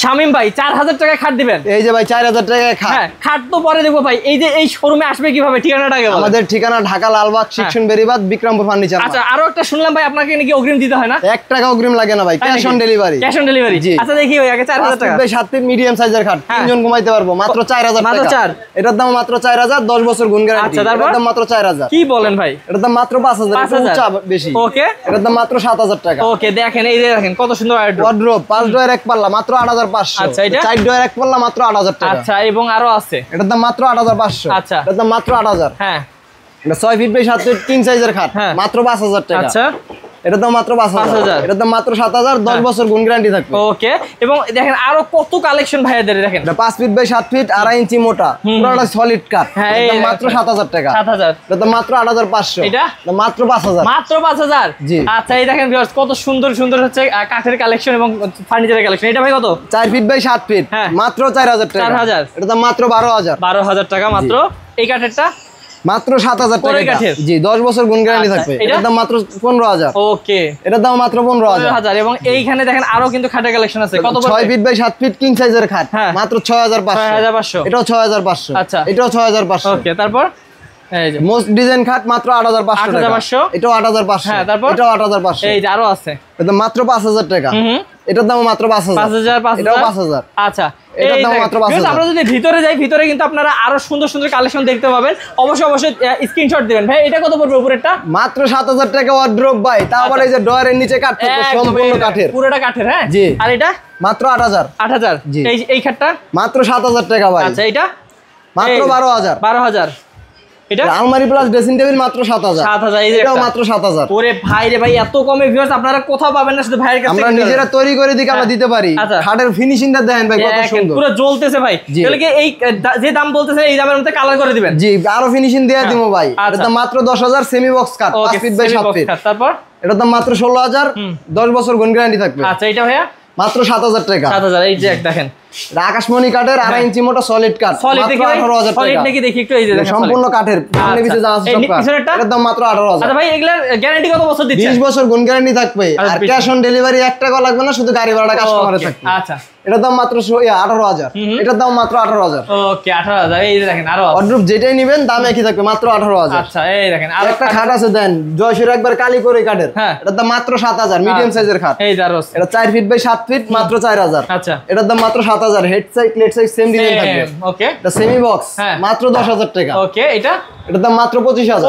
শামিম ভাই 4000 টাকায় খাট দিবেন? এই যে ভাই 4000 টাকায় খাট। হ্যাঁ, খাট তো পরে দেখবো ভাই। এই যে এই শোরুমে আসবে কিভাবে, ঠিকানাটা আগে বলেন। আমাদের ঠিকানা ঢাকা লালবাগ সেকশন বেরিবাদ বিক্রমপুর ফার্নিচার। আচ্ছা, আরো একটা শুনলাম ভাই আপনাকে নাকি অগ্রিম দিতে হয় না? 1 টাকা অগ্রিম লাগে না ভাই, cash on delivery. Cash on delivery. আচ্ছা দেখি ভাই আগে 4000 টাকা। 7 ফিট মিডিয়াম সাইজের খাট, তিনজন ঘুমাইতে পারবো, মাত্র 4000 টাকা। মাত্র 4। এটার দাম মাত্র 4000, 10 বছর গুণ গ্যারান্টি। আচ্ছা, তারপর এটার দাম মাত্র 4000। কি বলেন ভাই? এটার দাম মাত্র 5000, এটা উচ্চ বেশি। ওকে, এটার দাম মাত্র 7000 টাকা। ওকে, দেখেন এই যে দেখেন কত সুন্দর ওয়ার্ড্রোব, 5 ডয়ার 1 পাল্লা মাত্র 8500। আচ্ছা, এটা 4 ডয়ার 1 পাল্লা মাত্র 8000 টাকা। আচ্ছা, এবং আরো আছে। এটার দাম মাত্র 8500। আচ্ছা, এটার দাম মাত্র 8000। হ্যাঁ, এটা 6 ফিট বাই 7 ফিট কিং সাইজের খাট, মাত্র 5000 টাকা। আচ্ছা, এটার দাম মাত্র 5000। এটার দাম মাত্র 7000, 10 বছর গুণ গ্যারান্টি থাকবে। ওকে, এবং দেখেন আরো কত কালেকশন ভাইয়াদের। দেখেন এটা 5 ফিট বাই 7 ফিট, 2.5 ইঞ্চি মোটা, পুরোটা সলিড কাঠ। এটা মাত্র 7000 টাকা। 7000। এটা মাত্র 8500। এটা মাত্র 5000। মাত্র 5000। জি। আচ্ছা, এই দেখেন ভিউয়ার্স কত সুন্দর সুন্দর হচ্ছে কাঠের কালেকশন এবং ফার্নিচারের কালেকশন। এটা ভাই কত? 4 ফিট বাই 7 ফিট, মাত্র 4000 টাকা। 4000। এটা দাম মাত্র 12000। 12000 টাকা মাত্র। এই কাঠেরটা মাত্র 7000 টাকা। কাঠের। জি, 10 বছর গুণ গ্যারান্টি থাকবে। এটার দাম মাত্র 15000। ওকে, এটার দাম মাত্র 15000। এবং এইখানে দেখেন আরো কিন্তু খাটের কালেকশন আছে। কত? 6 ফিট বাই 7 ফিট কিং সাইজের খাট, মাত্র 6500। এটাও 6500। আচ্ছা, এটাও 6500। ওকে, তারপর এই যে মোস্ট ডিজাইন খাট মাত্র 8500 টাকা। 8500। এটাও 8500। হ্যাঁ, তারপর এটাও 8500। এই যে আরো আছে। এটা মাত্র 5000 টাকা। এটার দাম মাত্র 5000। এটাও 5000। আচ্ছা, এটার দাম মাত্র 5000। আমরা যদি ভিতরে যাই, ভিতরে কিন্তু আপনারা আরো সুন্দর সুন্দর কালেকশন দেখতে পাবেন। অবশ্যই অবশ্যই স্ক্রিনশট দিবেন। ভাই এটা কত পড়বে উপরেরটা? মাত্র 7000 টাকা ওয়ার্ড্রোব ভাই, তাও আবার এই যে ডয়ারের নিচে কাঠ থাকবে, সম্পূর্ণ কাঠের। পুরোটা কাঠের। হ্যাঁ, জি। আর এটা মাত্র 8000। 8000। জি। এই খাটটা মাত্র 7000 টাকা ভাই। আচ্ছা, এটা মাত্র 12000। 12000। এটা আলমারি প্লাস ড্রেসিং টেবিল মাত্র 7000। 7000। এটাও মাত্র 7000। ওরে ভাই রে ভাই, এত কমে ভিউয়ার্স আপনারা কোথাও পাবেন না, শুধু ভাইয়ের কাছে। আমরা নিজেরা তৈরি করে দিকে আমরা দিতে পারি। খাটের ফিনিশিংটা দেখেন ভাই কত সুন্দর, পুরো জ্বলতেছে ভাই। তাহলে কি এই যে দাম বলতেছেন এই দামের মধ্যে কালার করে দিবেন? জি, আরো ফিনিশিং দিয়ে দিমু ভাই। এটা মাত্র 10000, semi box cut, 5 feet by 7 feet. তারপর এটা দাম মাত্র 16000, 10 বছর গুণ গ্যারান্টি থাকবে। আচ্ছা, এটা ভাইয়া মাত্র 7000 টাকা। 7000। এই যে দেখেন আকাশমণি কাঠের 2.5 ইঞ্চি মোটা সলিড কাঠ, মাত্র 18000 টাকা। সলিড নাকি দেখি একটু। এই যে দেখেন সম্পূর্ণ কাঠের, সামনে পিছে যা আছে সব কাঠ। এর দাম মাত্র 18000। আচ্ছা ভাই, এগুলা গ্যারান্টি কত বছর দিচ্ছেন? 20 বছর গুণ গ্যারান্টি থাকবে। আর ক্যাশ অন ডেলিভারি 1 টাকা লাগবে না, শুধু গাড়ি ভাড়াটা কাস্টমারের থাকবে। আচ্ছা, এটার দাম মাত্র 18000। এটার দাম মাত্র 18000। ওকে, 18000। এই যে দেখেন আরো ওয়ার্ড্রোব যেটাই নেবেন দাম একই থাকবে, মাত্র 18000। আচ্ছা, এই দেখেন আরো একটা খাট আছে দেন, জয়সুর একবার কালি করে কাঠের। এটার দাম মাত্র 7000, মিডিয়াম সাইজের খাট। এই যে আরো এটা 4 ফিট বাই 7 ফিট, মাত্র 4000। আচ্ছা, এটার দাম মাত্র 7000। Head side leg side same design থাকবে। ওকে, এটা সেমি বক্স, মাত্র 10000 টাকা। ওকে, এটার দাম মাত্র 25000।